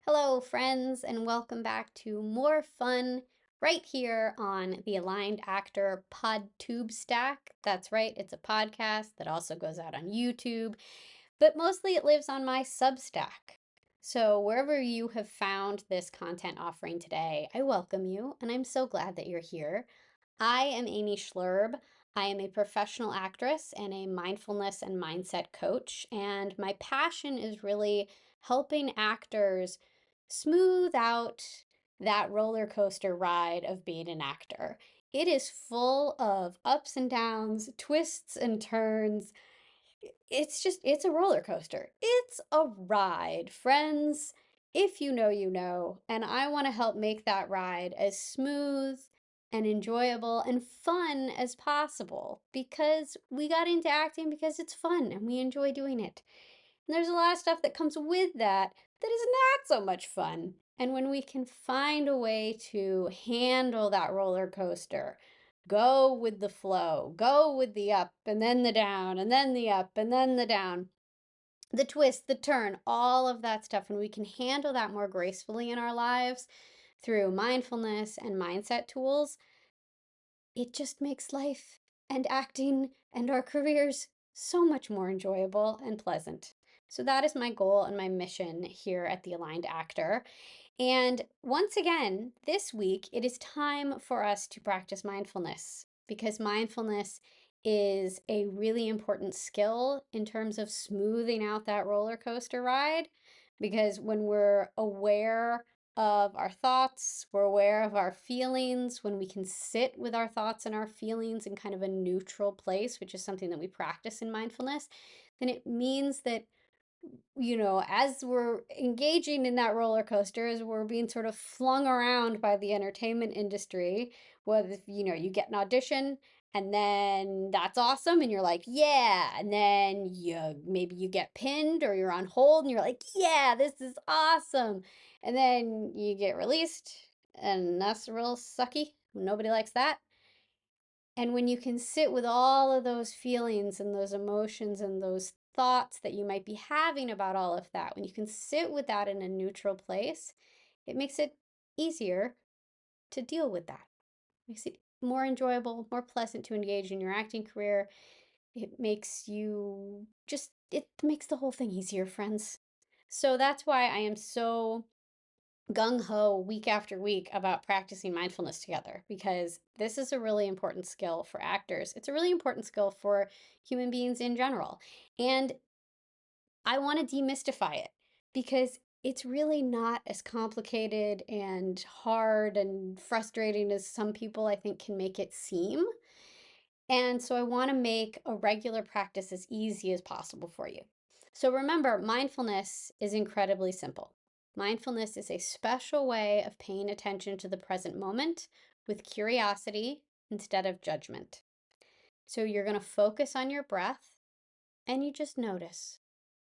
Hello, friends, and welcome back to more fun right here on the Aligned Actor PodTube Stack. That's right, it's a podcast that also goes out on YouTube, but mostly it lives on my Substack. So, wherever you have found this content offering today, I welcome you, and I'm so glad that you're here. I am Amy Schloerb. I am a professional actress and a mindfulness and mindset coach, and my passion is really helping actors smooth out that roller coaster ride of being an actor. It is full of ups and downs, twists and turns. It's a roller coaster. It's a ride, friends. If you know, you know. And I want to help make that ride as smooth and enjoyable and fun as possible because we got into acting because it's fun and we enjoy doing it. And there's a lot of stuff that comes with that that is not so much fun. And when we can find a way to handle that roller coaster, go with the flow, go with the up and then the down and then the up and then the down, the twist, the turn, all of that stuff, and we can handle that more gracefully in our lives through mindfulness and mindset tools, it just makes life and acting and our careers so much more enjoyable and pleasant. So that is my goal and my mission here at the Aligned Actor. And once again, this week, it is time for us to practice mindfulness because mindfulness is a really important skill in terms of smoothing out that roller coaster ride. Because when we're aware of our thoughts, we're aware of our feelings, when we can sit with our thoughts and our feelings in kind of a neutral place, which is something that we practice in mindfulness, then it means that as we're engaging in that roller coaster, as we're being sort of flung around by the entertainment industry, whether, you get an audition and then that's awesome and you're like, yeah, and then maybe you get pinned or you're on hold and you're like, yeah, this is awesome. And then you get released and that's real sucky. Nobody likes that. And when you can sit with all of those feelings and those emotions and those thoughts that you might be having about all of that, when you can sit with that in a neutral place, it makes it easier to deal with that. It makes it more enjoyable, more pleasant to engage in your acting career. It makes it makes the whole thing easier, friends. So that's why I am so gung ho week after week about practicing mindfulness together because this is a really important skill for actors. It's a really important skill for human beings in general. And I want to demystify it because it's really not as complicated and hard and frustrating as some people I think can make it seem. And so I want to make a regular practice as easy as possible for you. So remember, mindfulness is incredibly simple. Mindfulness is a special way of paying attention to the present moment with curiosity instead of judgment. So you're going to focus on your breath and you just notice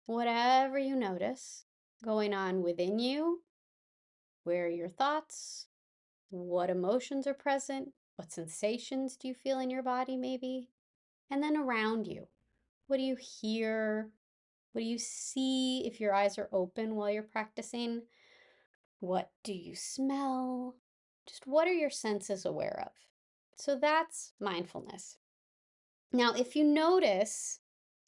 whatever you notice going on within you, where are your thoughts, what emotions are present, what sensations do you feel in your body maybe, and then around you. What do you hear? What do you see if your eyes are open while you're practicing? What do you smell? Just what are your senses aware of? So that's mindfulness. Now, if you notice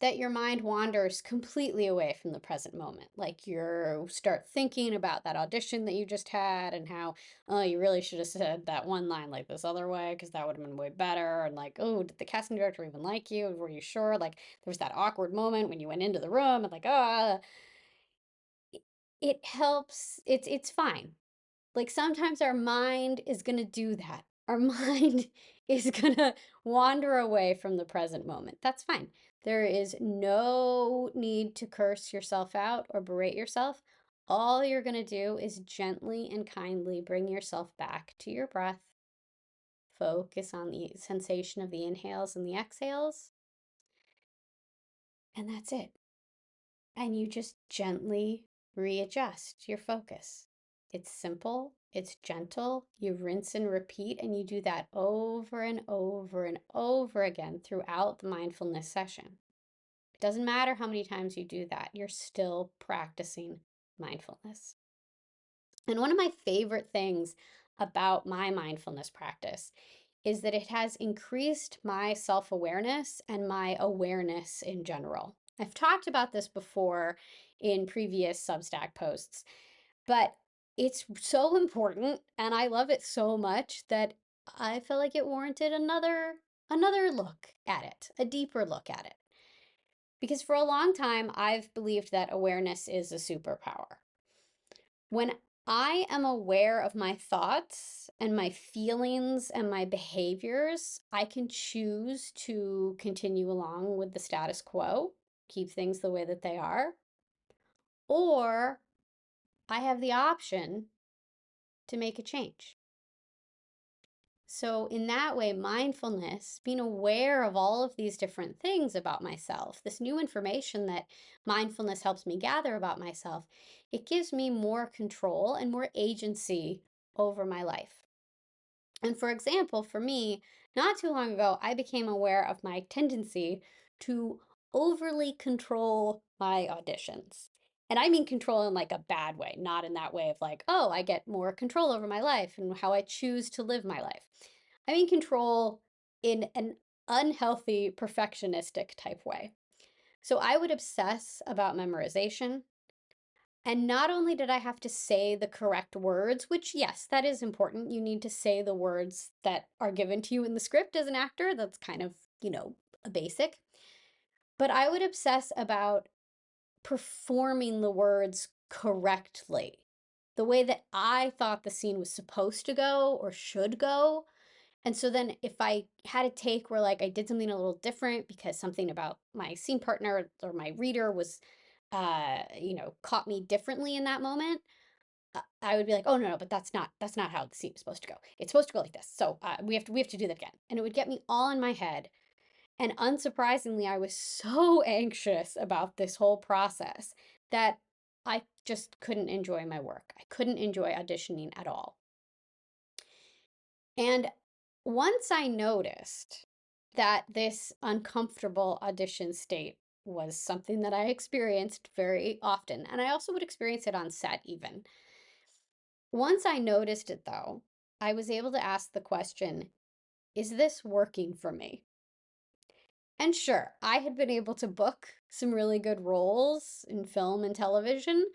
that your mind wanders completely away from the present moment, like you start thinking about that audition that you just had and how, oh, you really should have said that one line like this other way because that would have been way better. And like, oh, did the casting director even like you? Were you sure? Like, there was that awkward moment when you went into the room and like, it helps. It's fine. Like sometimes our mind is going to do that. Our mind is going to wander away from the present moment. That's fine. There is no need to curse yourself out or berate yourself. All you're going to do is gently and kindly bring yourself back to your breath. Focus on the sensation of the inhales and the exhales. And that's it. And you just gently readjust your focus. It's simple, it's gentle. You rinse and repeat, and you do that over and over and over again throughout the mindfulness session. It doesn't matter how many times you do that, you're still practicing mindfulness. And one of my favorite things about my mindfulness practice is that it has increased my self awareness and my awareness in general. I've talked about this before in previous Substack posts, but it's so important and I love it so much that I feel like it warranted another look at it, a deeper look at it. Because for a long time I've believed that awareness is a superpower. When I am aware of my thoughts and my feelings and my behaviors, I can choose to continue along with the status quo, keep things the way that they are, or I have the option to make a change. So, in that way, mindfulness, being aware of all of these different things about myself, this new information that mindfulness helps me gather about myself, it gives me more control and more agency over my life. And for example, for me, not too long ago, I became aware of my tendency to overly control my auditions. And I mean control in like a bad way, not in that way of like, oh, I get more control over my life and how I choose to live my life. I mean control in an unhealthy, perfectionistic type way. So I would obsess about memorization. And not only did I have to say the correct words, which, yes, that is important. You need to say the words that are given to you in the script as an actor. That's kind of, a basic. But I would obsess about performing the words correctly, the way that I thought the scene was supposed to go or should go. And so then if I had a take where like I did something a little different because something about my scene partner or my reader was caught me differently in that moment, I would be like, oh no, no, but that's not how the scene is supposed to go. It's supposed to go like this. So we have to do that again. And it would get me all in my head. And unsurprisingly, I was so anxious about this whole process that I just couldn't enjoy my work. I couldn't enjoy auditioning at all. And once I noticed that this uncomfortable audition state was something that I experienced very often, and I also would experience it on set even. Once I noticed it though, I was able to ask the question, is this working for me? And sure, I had been able to book some really good roles in film and television,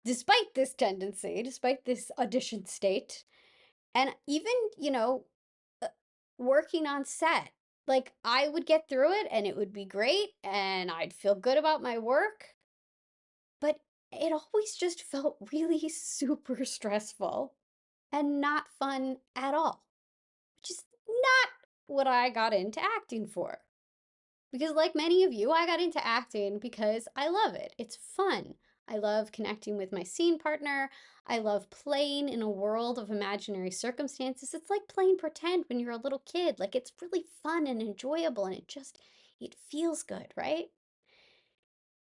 despite this tendency, despite this audition state. And even, uh, working on set, like I would get through it and it would be great and I'd feel good about my work, but it always just felt really super stressful and not fun at all, which is not what I got into acting for. Because, like many of you, I got into acting because I love it. It's fun. I love connecting with my scene partner. I love playing in a world of imaginary circumstances. It's like playing pretend when you're a little kid. Like, it's really fun and enjoyable, and it feels good, right?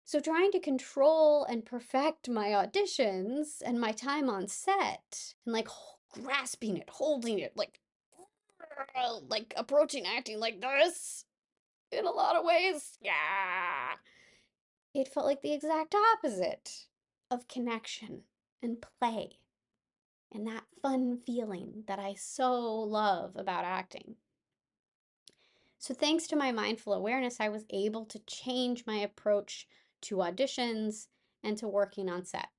So, trying to control and perfect my auditions and my time on set, and like grasping it, holding it, like approaching acting like this in a lot of ways. Yeah. It felt like the exact opposite of connection and play and that fun feeling that I so love about acting. So, thanks to my mindful awareness, I was able to change my approach to auditions and to working on set.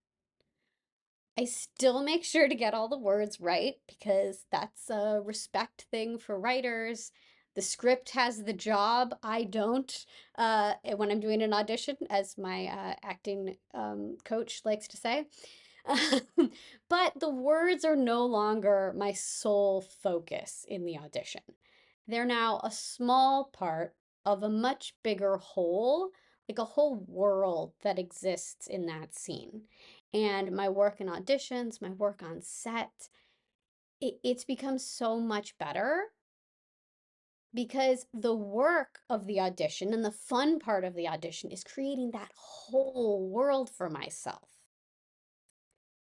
I still make sure to get all the words right because that's a respect thing for writers. The script has the job. I don't. When I'm doing an audition, as my acting coach likes to say. But the words are no longer my sole focus in the audition. They're now a small part of a much bigger whole, like a whole world that exists in that scene. And my work in auditions, my work on set, it's become so much better because the work of the audition and the fun part of the audition is creating that whole world for myself.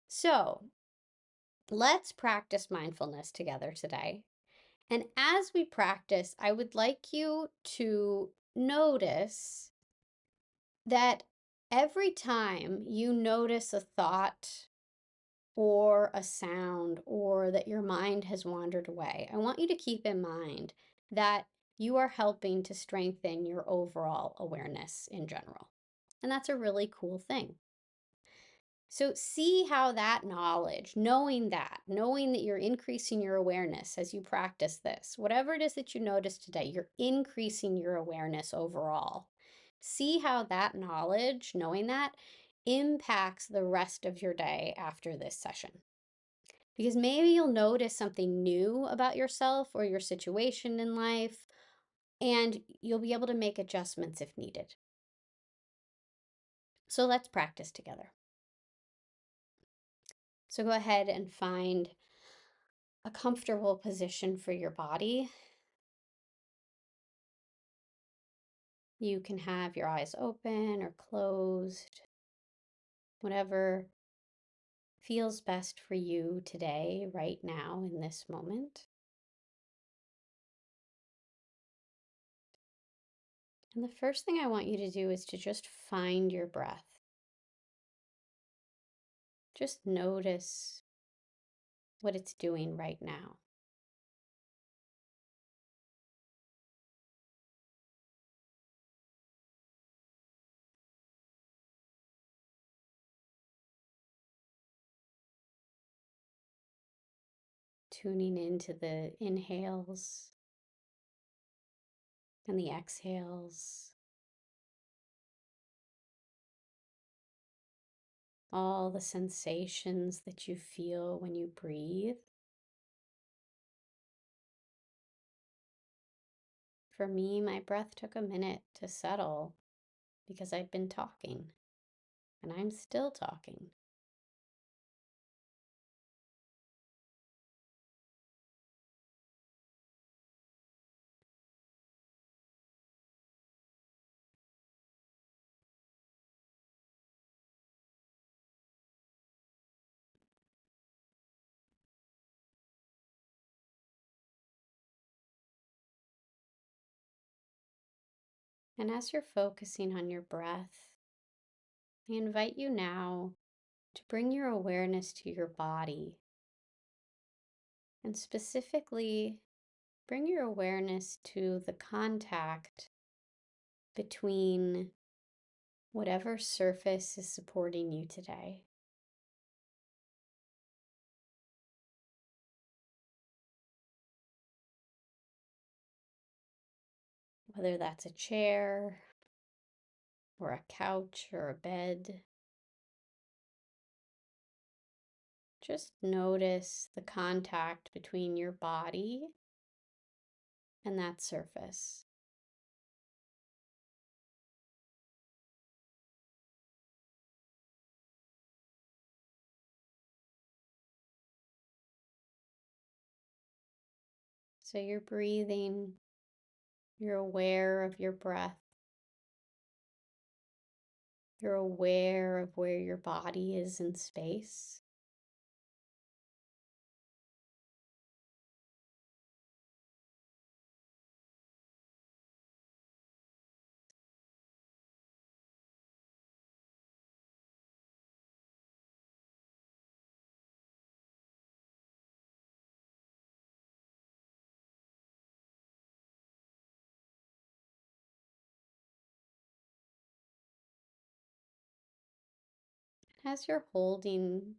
So let's practice mindfulness together today. And as we practice, I would like you to notice that every time you notice a thought or a sound, or that your mind has wandered away. I want you to keep in mind that you are helping to strengthen your overall awareness in general. And that's a really cool thing. So see how that knowledge, knowing that you're increasing your awareness as you practice this, whatever it is that you notice today, you're increasing your awareness overall. See how that knowledge, knowing that, impacts the rest of your day after this session. Because maybe you'll notice something new about yourself or your situation in life, and you'll be able to make adjustments if needed. So let's practice together. So go ahead and find a comfortable position for your body. You can have your eyes open or closed, whatever feels best for you today, right now, in this moment. And the first thing I want you to do is to just find your breath. Just notice what it's doing right now. Tuning into the inhales and the exhales, all the sensations that you feel when you breathe. For me, my breath took a minute to settle because I'd been talking, and I'm still talking. And as you're focusing on your breath, I invite you now to bring your awareness to your body, and specifically bring your awareness to the contact between whatever surface is supporting you today. Whether that's a chair or a couch or a bed, just notice the contact between your body and that surface. So you're breathing, you're aware of your breath, you're aware of where your body is in space. As you're holding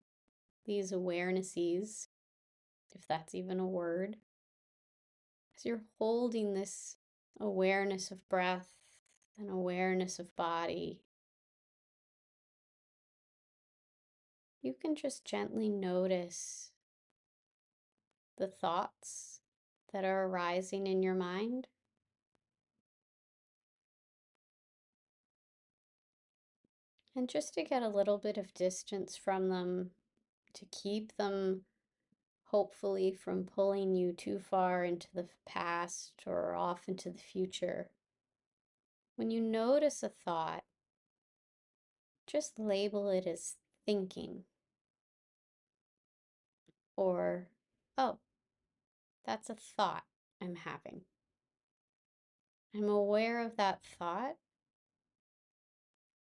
these awarenesses, if that's even a word, as you're holding this awareness of breath and awareness of body, you can just gently notice the thoughts that are arising in your mind. And just to get a little bit of distance from them, to keep them hopefully from pulling you too far into the past or off into the future. When you notice a thought, just label it as thinking, or, oh, that's a thought I'm having. I'm aware of that thought,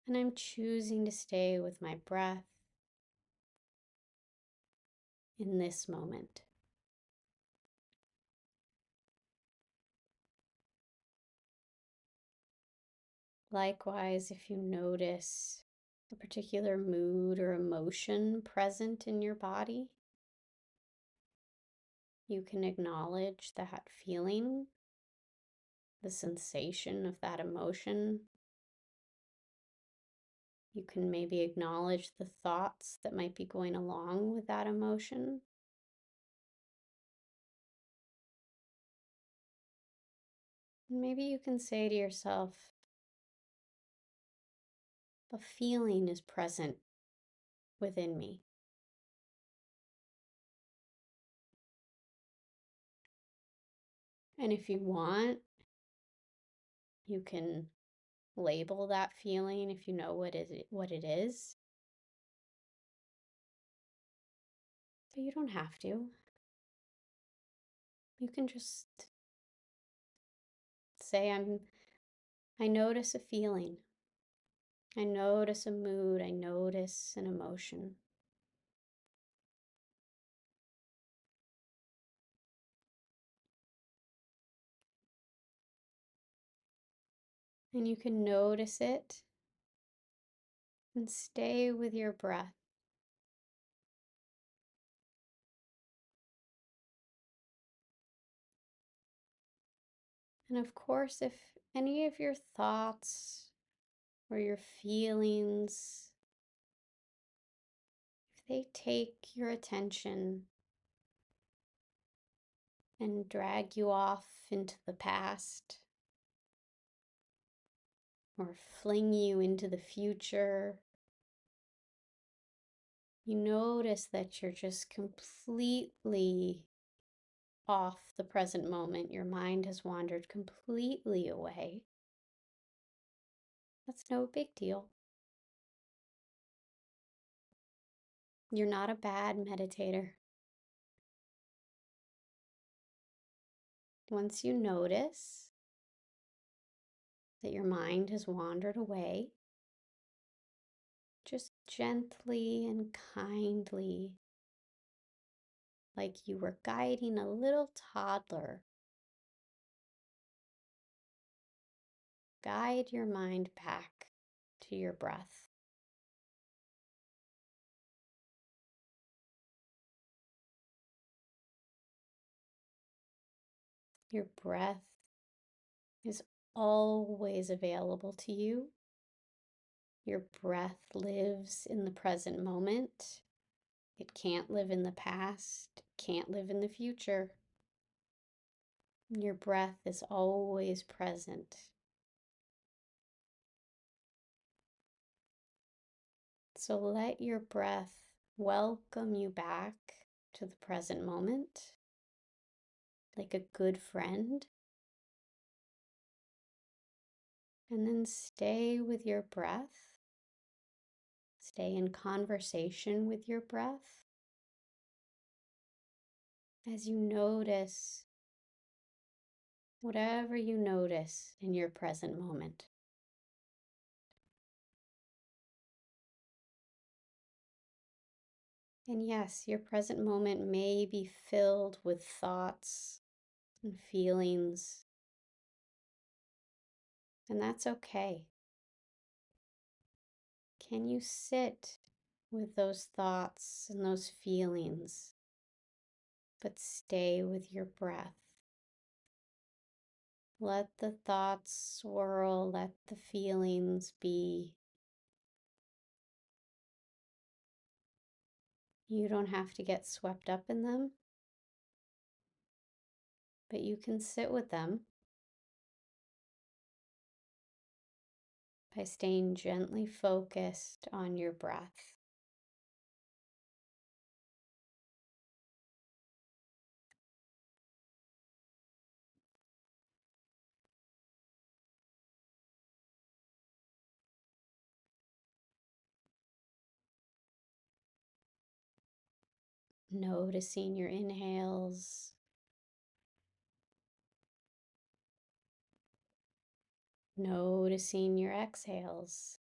and I'm choosing to stay with my breath in this moment. Likewise, if you notice a particular mood or emotion present in your body, you can acknowledge that feeling, the sensation of that emotion. You can maybe acknowledge the thoughts that might be going along with that emotion. And maybe you can say to yourself, a feeling is present within me. And if you want, you can label that feeling if you know what it is. But you don't have to. You can just say, I notice a feeling. I notice a mood. I notice an emotion. And you can notice it and stay with your breath. And of course, if any of your thoughts or your feelings, if they take your attention and drag you off into the past or fling you into the future, you notice that you're just completely off the present moment. Your mind has wandered completely away. That's no big deal. You're not a bad meditator. Once you notice that your mind has wandered away, just gently and kindly, like you were guiding a little toddler, guide your mind back to your breath. Your breath is always available to you. Your breath lives in the present moment. It can't live in the past, can't live in the future. Your breath is always present. So let your breath welcome you back to the present moment, like a good friend. And then stay with your breath. Stay in conversation with your breath as you notice whatever you notice in your present moment. And yes, your present moment may be filled with thoughts and feelings, and that's okay. Can you sit with those thoughts and those feelings, but stay with your breath? Let the thoughts swirl, let the feelings be. You don't have to get swept up in them, but you can sit with them by staying gently focused on your breath. Noticing your inhales, noticing your exhales.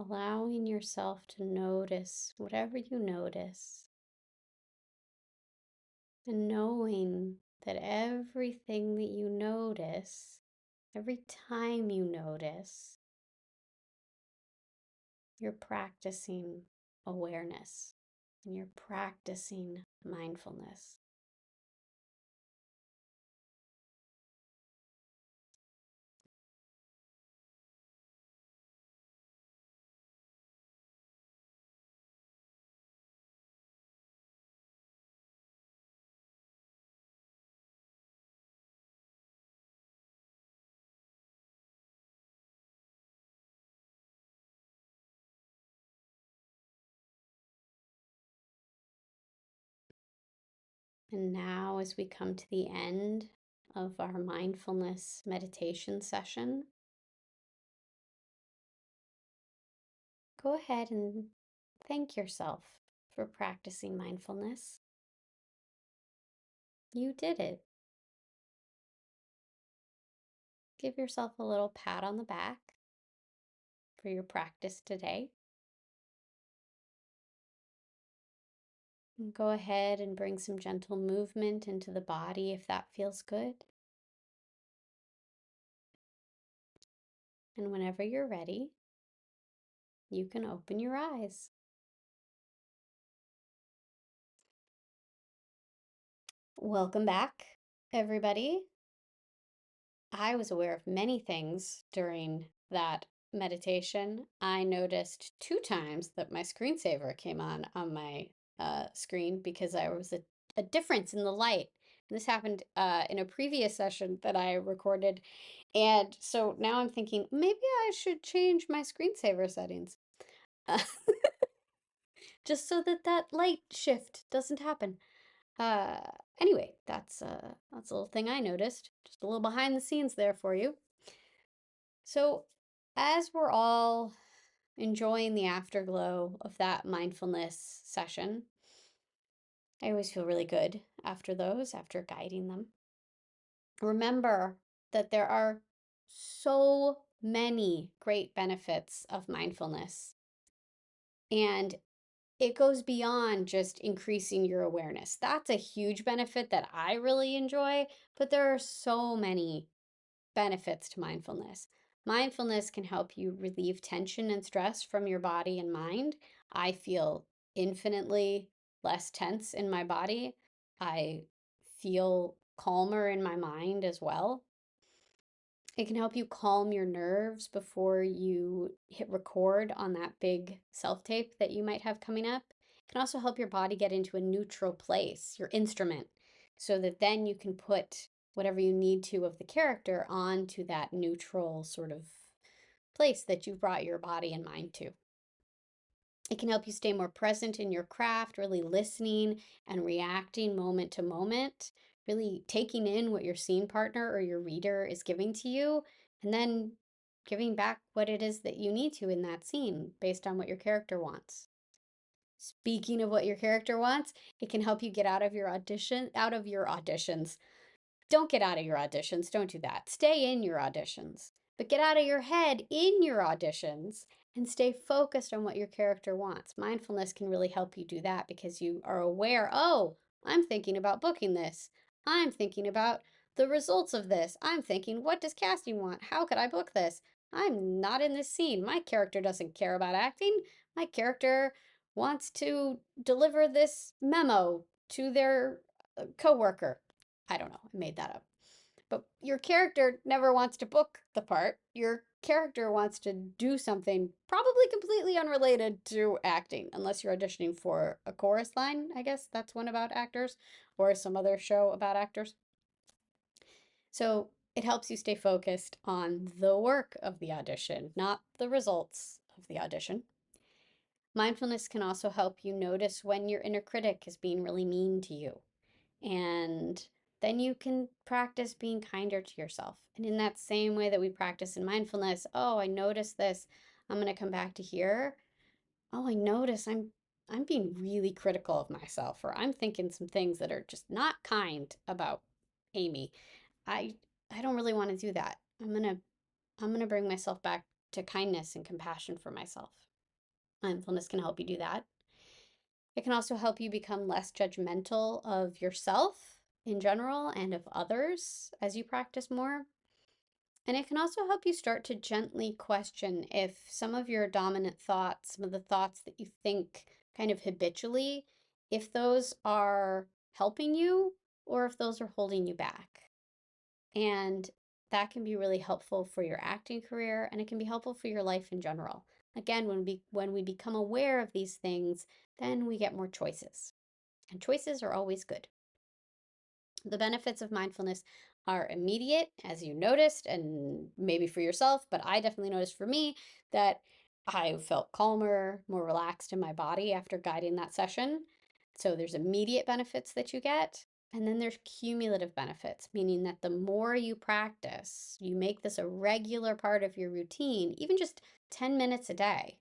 allowing yourself to notice whatever you notice, and knowing that everything that you notice, every time you notice, you're practicing awareness and you're practicing mindfulness. And now, as we come to the end of our mindfulness meditation session, go ahead and thank yourself for practicing mindfulness. You did it. Give yourself a little pat on the back for your practice today. And go ahead and bring some gentle movement into the body if that feels good. And whenever you're ready, you can open your eyes. Welcome back, everybody. I was aware of many things during that meditation. I noticed 2 times that my screensaver came on my screen because there was a difference in the light. And this happened in a previous session that I recorded. And so now I'm thinking, maybe I should change my screensaver settings. Just so that that light shift doesn't happen. Uh, anyway, that's a little thing I noticed. Just a little behind the scenes there for you. So, as we're all enjoying the afterglow of that mindfulness session, I always feel really good after those, after guiding them. Remember that there are so many great benefits of mindfulness. And it goes beyond just increasing your awareness. That's a huge benefit that I really enjoy, but there are so many benefits to mindfulness. Mindfulness can help you relieve tension and stress from your body and mind. I feel infinitely less tense in my body. I feel calmer in my mind as well. It can help you calm your nerves before you hit record on that big self-tape that you might have coming up. It can also help your body get into a neutral place, your instrument, so that then you can put whatever you need to of the character onto that neutral sort of place that you've brought your body and mind to. It can help you stay more present in your craft, really listening and reacting moment to moment, really taking in what your scene partner or your reader is giving to you, and then giving back what it is that you need to in that scene based on what your character wants. Speaking of what your character wants, it can help you get out of your auditions. Don't get out of your auditions. Don't do that. Stay in your auditions. But get out of your head in your auditions and stay focused on what your character wants. Mindfulness can really help you do that because you are aware, oh, I'm thinking about booking this. I'm thinking about the results of this. I'm thinking, what does casting want? How could I book this? I'm not in this scene. My character doesn't care about acting. My character wants to deliver this memo to their coworker. I don't know, I made that up. But your character never wants to book the part. Your character wants to do something probably completely unrelated to acting, unless you're auditioning for a chorus line, I guess that's one about actors, or some other show about actors. So it helps you stay focused on the work of the audition, not the results of the audition. Mindfulness can also help you notice when your inner critic is being really mean to you. And then you can practice being kinder to yourself. And in that same way that we practice in mindfulness, oh, I notice this. I'm going to come back to here. Oh, I notice I'm being really critical of myself, or I'm thinking some things that are just not kind about Amy. I I don't really want to do that. I'm going to bring myself back to kindness and compassion for myself. Mindfulness can help you do that. It can also help you become less judgmental of yourself in general and of others as you practice more. And it can also help you start to gently question if some of your dominant thoughts, some of the thoughts that you think kind of habitually, if those are helping you or if those are holding you back. And that can be really helpful for your acting career, and it can be helpful for your life in general. Again, when we become aware of these things, then we get more choices. And choices are always good. The benefits of mindfulness are immediate, as you noticed, and maybe for yourself, but I definitely noticed for me that I felt calmer, more relaxed in my body after guiding that session. So there's immediate benefits that you get. And then there's cumulative benefits, meaning that the more you practice, you make this a regular part of your routine, even just 10 minutes a day,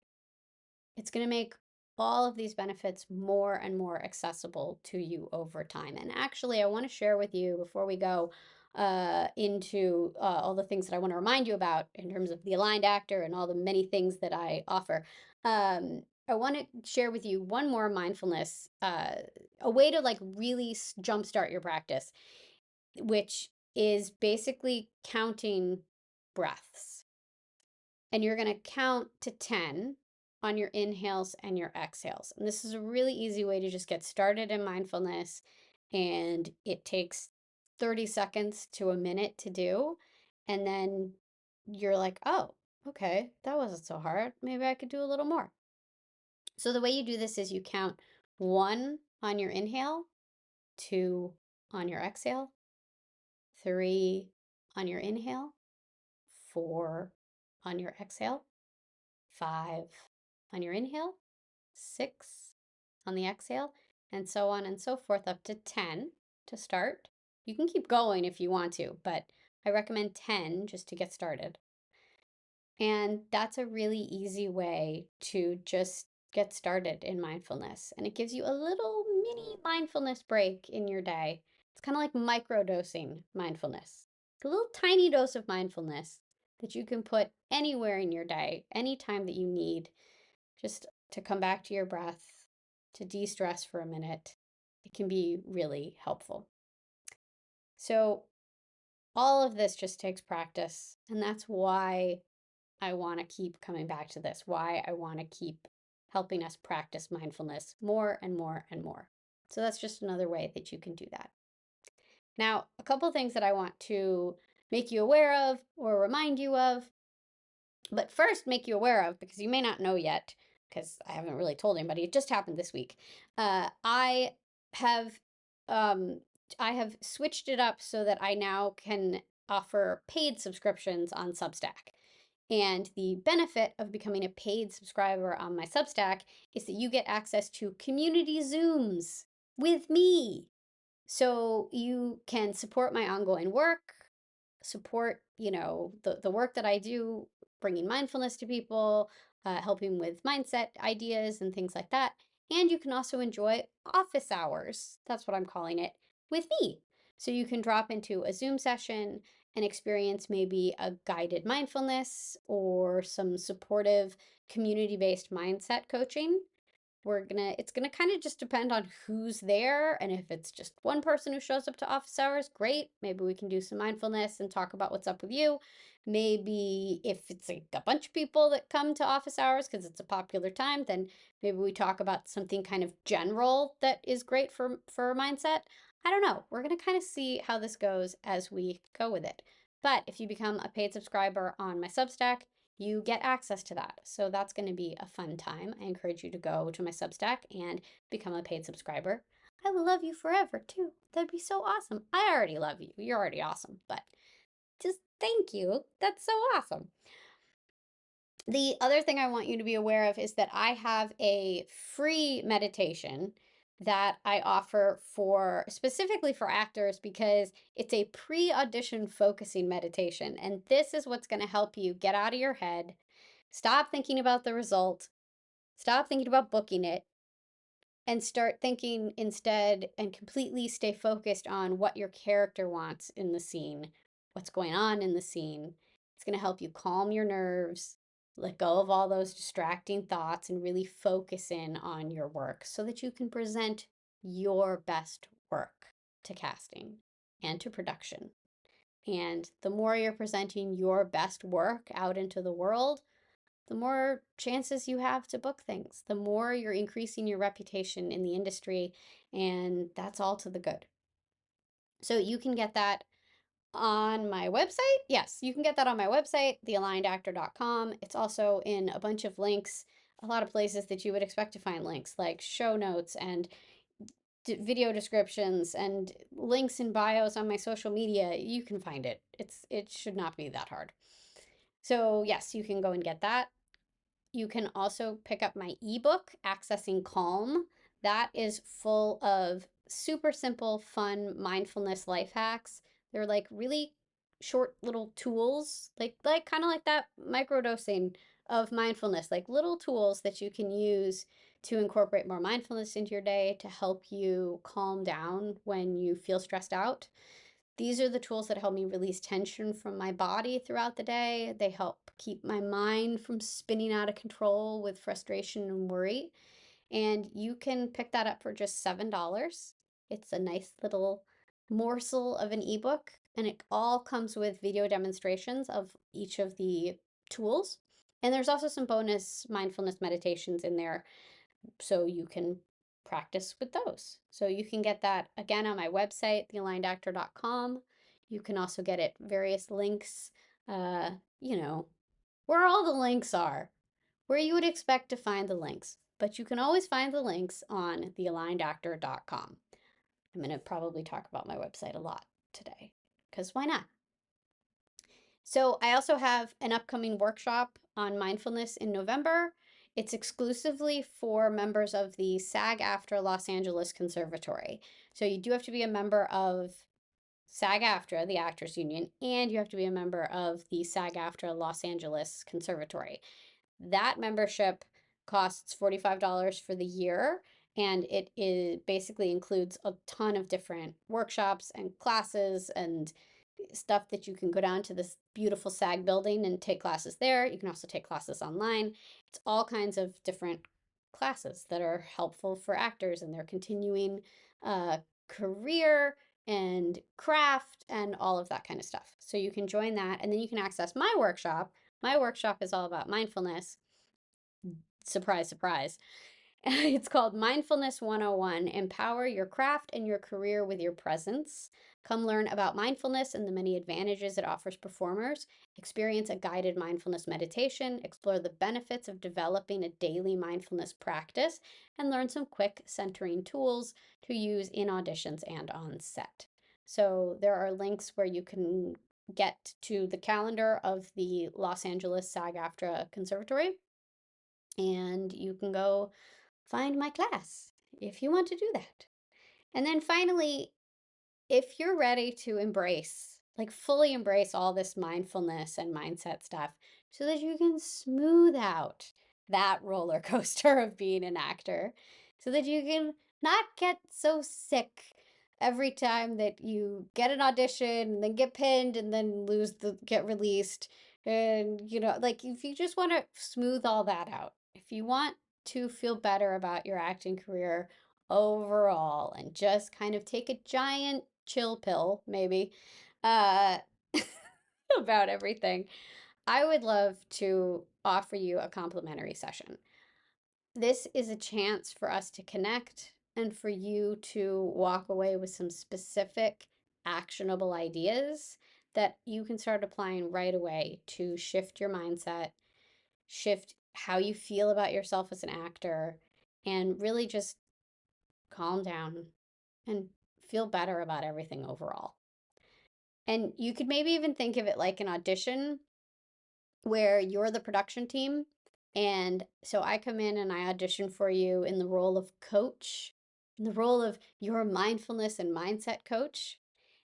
it's going to make all of these benefits more and more accessible to you over time. And actually, I want to share with you before we go into all the things that I want to remind you about in terms of the aligned actor and all the many things that I offer. I want to share with you one more mindfulness, a way to like really jumpstart your practice, which is basically counting breaths. And you're going to count to 10 on your inhales and your exhales. And this is a really easy way to just get started in mindfulness. And it takes 30 seconds to a minute to do. And then you're like, oh, okay, that wasn't so hard. Maybe I could do a little more. So the way you do this is you count 1 on your inhale, 2 on your exhale, 3 on your inhale, 4 on your exhale, 5 on your inhale, 6 on the exhale, and so on and so forth up to 10 to start. You can keep going if you want to, but I recommend 10 just to get started. And that's a really easy way to just get started in mindfulness. And it gives you a little mini mindfulness break in your day. It's kind of like microdosing mindfulness. A little tiny dose of mindfulness that you can put anywhere in your day, anytime that you need, just to come back to your breath, to de-stress for a minute. It can be really helpful. So all of this just takes practice, and that's why I want to keep coming back to this, why I want to keep helping us practice mindfulness more and more and more. So that's just another way that you can do that. Now, a couple things that I want to make you aware of or remind you of, but first make you aware of, because you may not know yet, because I haven't really told anybody, it just happened this week. I have I have switched it up so that I now can offer paid subscriptions on Substack. And the benefit of becoming a paid subscriber on my Substack is that you get access to community Zooms with me. So you can support my ongoing work, support, the work that I do, bringing mindfulness to people, helping with mindset ideas and things like that. And you can also enjoy office hours, that's what I'm calling it, with me. So you can drop into a Zoom session and experience maybe a guided mindfulness or some supportive community-based mindset coaching. It's gonna kind of just depend on who's there, and if it's just one person who shows up to office hours, great. Maybe we can do some mindfulness and talk about what's up with you. Maybe if it's like a bunch of people that come to office hours because it's a popular time, then maybe we talk about something kind of general that is great for mindset. I don't know. We're gonna kind of see how this goes as we go with it. But if you become a paid subscriber on my Substack, you get access to that. So that's going to be a fun time. I encourage you to go to my Substack and become a paid subscriber. I will love you forever too. That'd be so awesome. I already love you. You're already awesome, but just thank you. That's so awesome. The other thing I want you to be aware of is that I have a free meditation that I offer for specifically for actors, because it's a pre-audition focusing meditation. And this is what's going to help you get out of your head, stop thinking about the result, stop thinking about booking it, and start thinking instead and completely stay focused on what your character wants in the scene, what's going on in the scene. It's going to help you calm your nerves, let go of all those distracting thoughts and really focus in on your work so that you can present your best work to casting and to production. And the more you're presenting your best work out into the world, the more chances you have to book things, the more you're increasing your reputation in the industry, and that's all to the good. So you can get that on my website. Yes, you can get that on my website, thealignedactor.com. It's also in a bunch of links, a lot of places that you would expect to find links, like show notes and video descriptions and links in bios on my social media. You can find it. It should not be that hard. So yes, you can go and get that. You can also pick up my ebook, Accessing Calm. That is full of super simple, fun mindfulness life hacks. They're like really short little tools, like kind of like that microdosing of mindfulness, like little tools that you can use to incorporate more mindfulness into your day to help you calm down when you feel stressed out. These are the tools that help me release tension from my body throughout the day. They help keep my mind from spinning out of control with frustration and worry. And you can pick that up for just $7. It's a nice little morsel of an ebook, and it all comes with video demonstrations of each of the tools. And there's also some bonus mindfulness meditations in there so you can practice with those. So you can get that again on my website, thealignedactor.com. You can also get it various links, uh, you know, where all the links are, where you would expect to find the links. But you can always find the links on thealignedactor.com. I'm going to probably talk about my website a lot today, because why not? So I also have an upcoming workshop on mindfulness in November. It's exclusively for members of the SAG-AFTRA Los Angeles Conservatory. So you do have to be a member of SAG-AFTRA, the Actors Union, and you have to be a member of the SAG-AFTRA Los Angeles Conservatory. That membership costs $45 for the year, and it basically includes a ton of different workshops and classes and stuff that you can go down to this beautiful SAG building and take classes there. You can also take classes online. It's all kinds of different classes that are helpful for actors and their continuing career and craft and all of that kind of stuff. So you can join that, and then you can access my workshop. My workshop is all about mindfulness. Surprise, surprise. It's called Mindfulness 101, Empower Your Craft and Your Career with Your Presence. Come learn about mindfulness and the many advantages it offers performers. Experience a guided mindfulness meditation. Explore the benefits of developing a daily mindfulness practice. And learn some quick centering tools to use in auditions and on set. So there are links where you can get to the calendar of the Los Angeles SAG-AFTRA Conservatory, and you can go find my class if you want to do that. And then finally, if you're ready to embrace, like fully embrace all this mindfulness and mindset stuff so that you can smooth out that roller coaster of being an actor, so that you can not get so sick every time that you get an audition and then get pinned and then get released. And, like if you just want to smooth all that out, if you want to feel better about your acting career overall and just kind of take a giant chill pill, maybe, uh, about everything, I would love to offer you a complimentary session. This is a chance for us to connect and for you to walk away with some specific actionable ideas that you can start applying right away to shift your mindset, shift how you feel about yourself as an actor, and really just calm down and feel better about everything overall. And you could maybe even think of it like an audition where you're the production team. And so I come in and I audition for you in the role of coach, in the role of your mindfulness and mindset coach.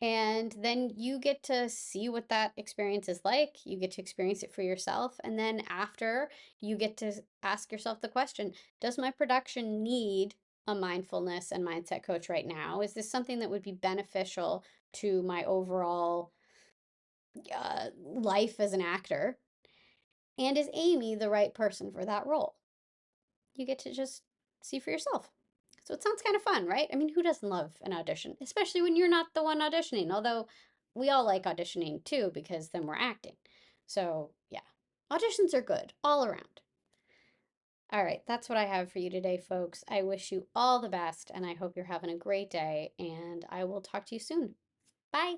And then you get to see what that experience is like. You get to experience it for yourself. And then after, you get to ask yourself the question, does my production need a mindfulness and mindset coach right now? Is this something that would be beneficial to my overall life as an actor? And is Amy the right person for that role? You get to just see for yourself. So it sounds kind of fun, right? I mean, who doesn't love an audition? Especially when you're not the one auditioning, although we all like auditioning too because then we're acting. So, yeah, auditions are good all around. All right, that's what I have for you today, folks. I wish you all the best and I hope you're having a great day, and I will talk to you soon. Bye.